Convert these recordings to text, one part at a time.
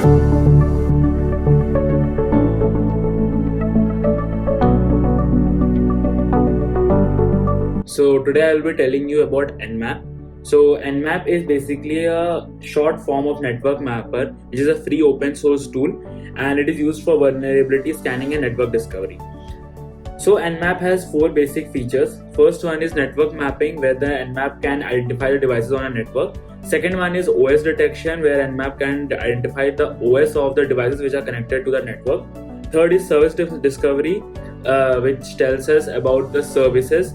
So today I will be telling you about Nmap. So Nmap is basically a short form of network mapper, which is a free open source tool, and it is used for vulnerability scanning and network discovery. So Nmap has four basic features. First one is network mapping, where the Nmap can identify the devices on a network. Second one is OS detection, where Nmap can identify the OS of the devices which are connected to the network. Third is service discovery, which tells us about the services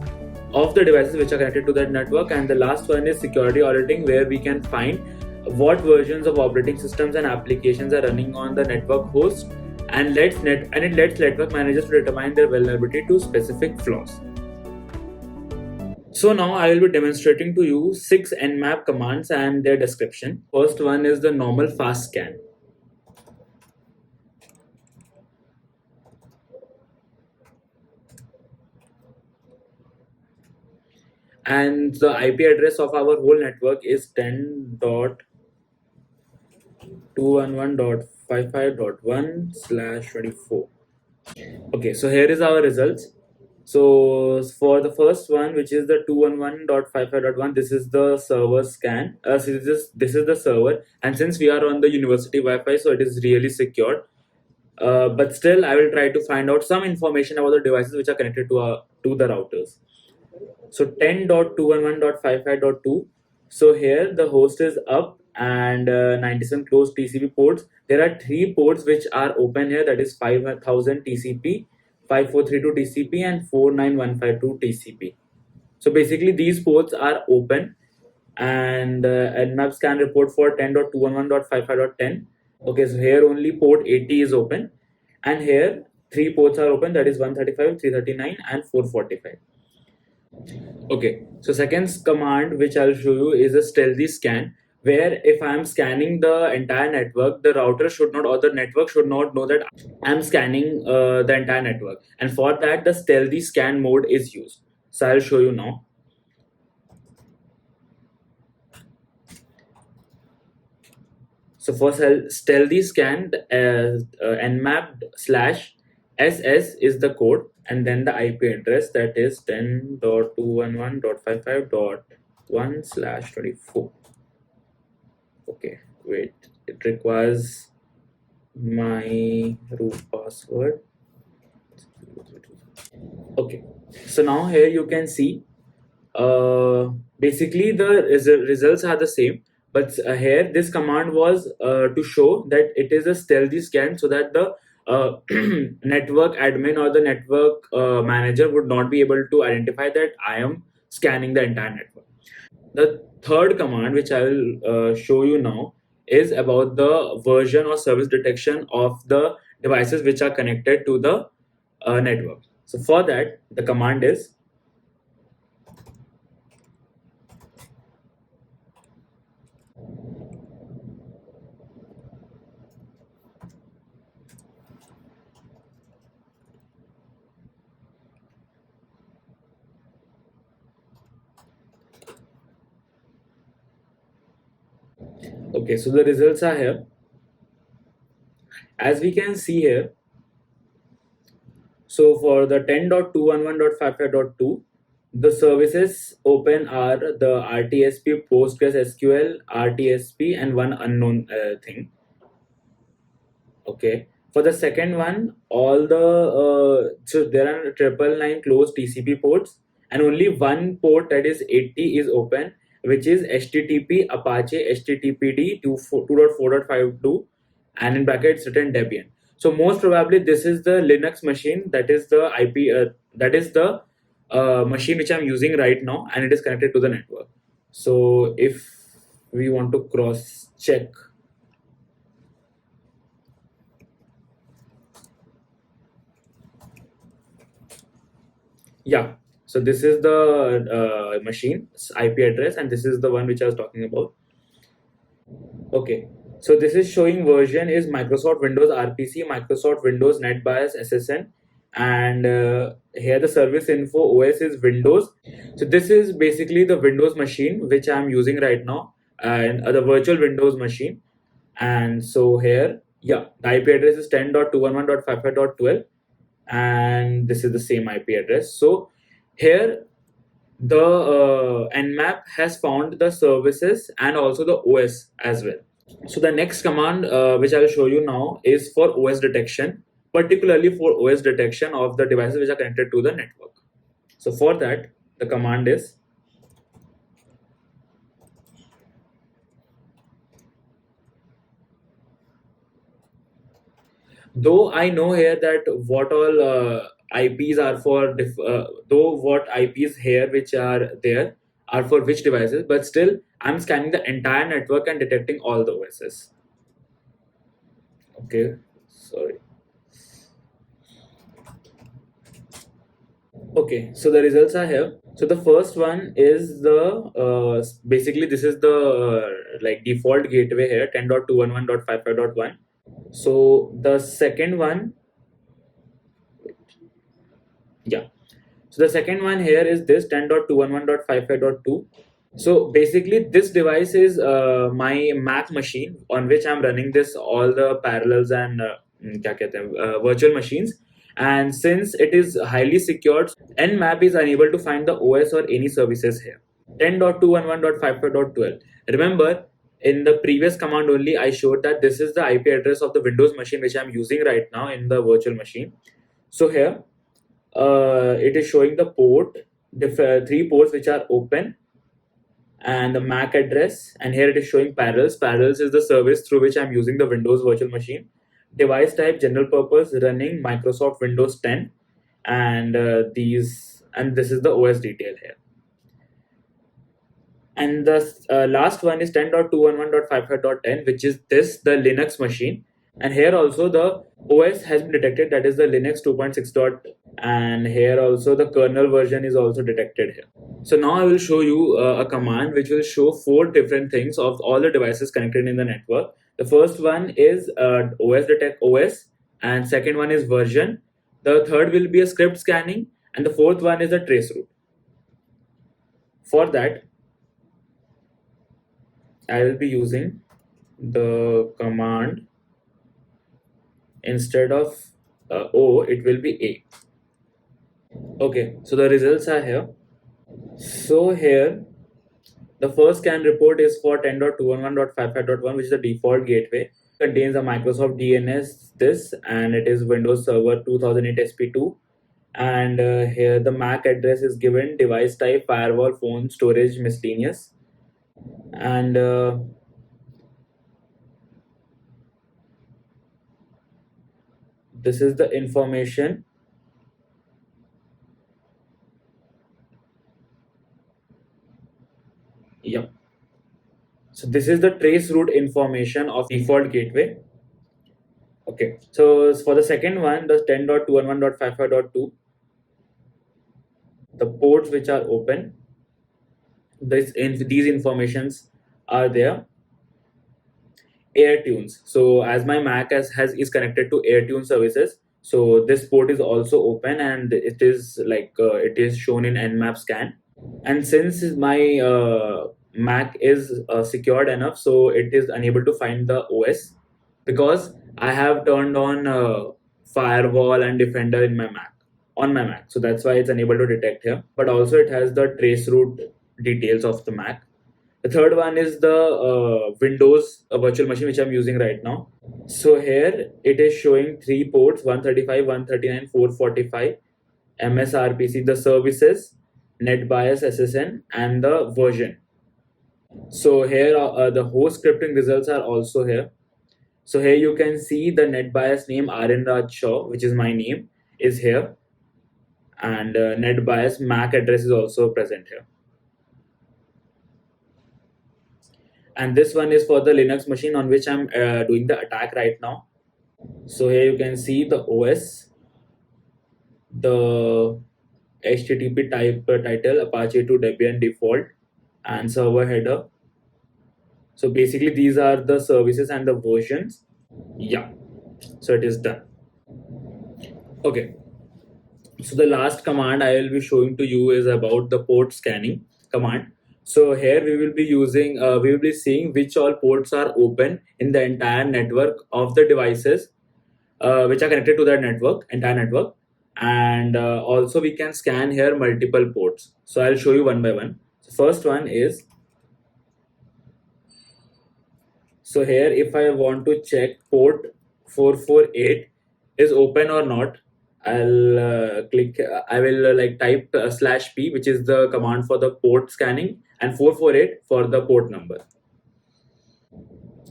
of the devices which are connected to that network. And the last one is security auditing, where we can find what versions of operating systems and applications are running on the network host, and it lets network managers to determine their vulnerability to specific flaws. So now I will be demonstrating to you 6 Nmap commands and their description. First one is the normal fast scan. And the IP address of our whole network is 10.211.55.1/24. Okay, so here is our results. So for the first one, which is the 211.55.1, this is the server scan. So this is the server, and since we are on the university Wi-Fi, so it is really secure. But still, I will try to find out some information about the devices which are connected to the routers. So 10.211.55.2. So here the host is up and 97 closed TCP ports. There are 3 ports which are open here, that is 5000 TCP, 5432 TCP, and 49152 TCP. So basically these ports are open, and Nmap scan report for 10.211.55.10. Okay, so here only port 80 is open, and here 3 ports are open, that is 135, 339, and 445. Okay, so second command which I'll show you is a stealthy scan, where if I'm scanning the entire network, the router should not, or the network should not know that I'm scanning the entire network. And for that, the stealthy scan mode is used. So I'll show you now. So for stealthy scan, nmap/ss is the code, and then the IP address, that is 10.211.55.1/24. Okay, wait, it requires my root password. Okay, so now here you can see basically the results are the same, but here this command was to show that it is a stealthy scan, so that the network admin or the network manager would not be able to identify that I am scanning the entire network. The third command, which I will show you now, is about the version or service detection of the devices which are connected to the network. So for that, the command is okay. So the results are here. As we can see here, so for the 10.211.55.2, the services open are the RTSP, PostgreSQL, RTSP, and one unknown thing. Okay. For the second one, all the so there are 999 closed TCP ports, and only one port, that is 80, is open, which is HTTP Apache HTTPD 2.4.52, and in brackets written Debian. So most probably this is the Linux machine, that is the IP, that is the machine which I'm using right now, and it is connected to the network. So if we want to cross check, yeah, so this is the machine's IP address, and this is the one which I was talking about. Okay, so this is showing version is Microsoft Windows RPC, Microsoft Windows NetBIOS SSN, and here the service info OS is Windows. So this is basically the Windows machine which I'm using right now, and the virtual Windows machine. And so here, yeah, the IP address is 10.211.55.12, and this is the same IP address. So here the Nmap has found the services and also the OS as well. So the next command which I will show you now is for OS detection, particularly for OS detection of the devices which are connected to the network. So for that, the command is, though I know here that what all IPs are for, though what IPs here which are there are for which devices, but still I'm scanning the entire network and detecting all the OSs. Okay, sorry. Okay, so the results are here. So the first one is the basically this is the like default gateway here, 10.211.55.1. So the second one, yeah. So the second one here is this 10.211.55.2. So basically, this device is my Mac machine on which I'm running this all the parallels and क्या कहते हैं, virtual machines. And since it is highly secured, Nmap is unable to find the OS or any services here. 10.211.55.12. Remember, in the previous command only, I showed that this is the IP address of the Windows machine which I'm using right now in the virtual machine. So here, it is showing the port, three ports which are open, and the MAC address, and here it is showing Parallels. Parallels is the service through which I'm using the Windows virtual machine. Device type general purpose, running Microsoft Windows 10, and this is the OS detail here. And the last one is 10.211.55.10, which is this, the Linux machine. And here also the OS has been detected, that is the Linux 2.6. And here also the kernel version is also detected here. So now I will show you a command which will show four different things of all the devices connected in the network. The first one is OS detect OS, and second one is version. The third will be a script scanning, and the fourth one is a trace route. For that, I will be using the command, instead of O, it will be A. Okay, so the results are here. So here, the first scan report is for 10.211.55.1, which is the default gateway. Contains a Microsoft DNS, this, and it is Windows Server 2008 SP2. And here the MAC address is given, device type, firewall, phone, storage, miscellaneous. And this is the information. Yep. So this is the trace route information of default gateway. Okay. So for the second one, the 10.211.55.2, the ports which are open, these informations are there. AirTunes. So as my Mac has is connected to AirTunes services, so this port is also open, and it is like it is shown in Nmap scan. And since my Mac is secured enough, so it is unable to find the OS because I have turned on firewall and defender in my Mac on my Mac. So that's why it's unable to detect here. But also it has the trace route details of the Mac. The third one is the Windows virtual machine which I'm using right now. So here it is showing three ports: 135, 139, 445, MSRPC, the services, NetBIOS SSN, and the version. So here the host scripting results are also here. So here you can see the NetBIOS name Aryan Raj Shaw, which is my name, is here, and NetBIOS MAC address is also present here. And this one is for the Linux machine on which I'm doing the attack right now. So here you can see the OS, the HTTP type title, Apache to Debian default, and server header. So basically these are the services and the versions. Yeah, so it is done. Okay, so the last command I will be showing to you is about the port scanning command. So here we will be using, we will be seeing which all ports are open in the entire network of the devices which are connected to that entire network. And also we can scan here multiple ports. So I'll show you one by one. So first one is, so here if I want to check port 448 is open or not, I'll click, I will like type /p, which is the command for the port scanning, and 448 for the port number.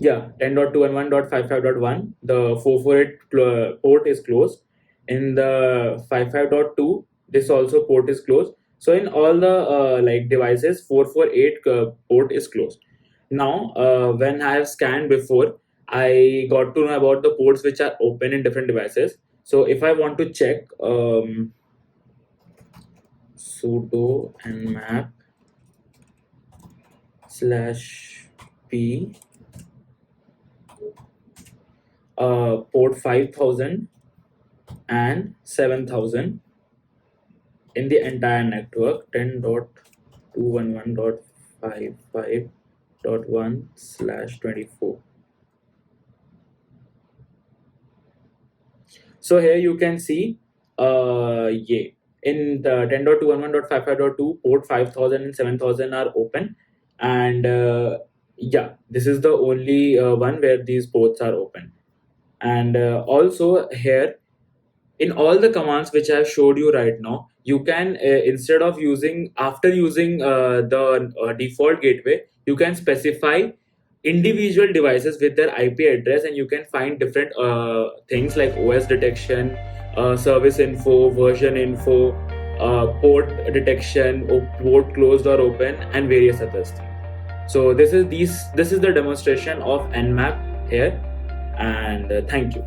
Yeah, 10.211.55.1, the 448 port is closed. In the 55.2, this also port is closed. So in all the like devices, 448 port is closed. Now, when I have scanned before, I got to know about the ports which are open in different devices. So if I want to check sudo nmap /p port 5000 and 7000 in the entire network, 10.211.55.1/24. So here you can see yeah, in the 10.211.55.2 port 5000 and 7000 are open, and yeah, this is the only one where these ports are open. And also here, in all the commands which I have showed you right now, you can instead of using, after using the default gateway, you can specify individual devices with their IP address, and you can find different things like OS detection, service info, version info, port detection, port closed or open, and various others things. So this is the demonstration of Nmap here, and thank you.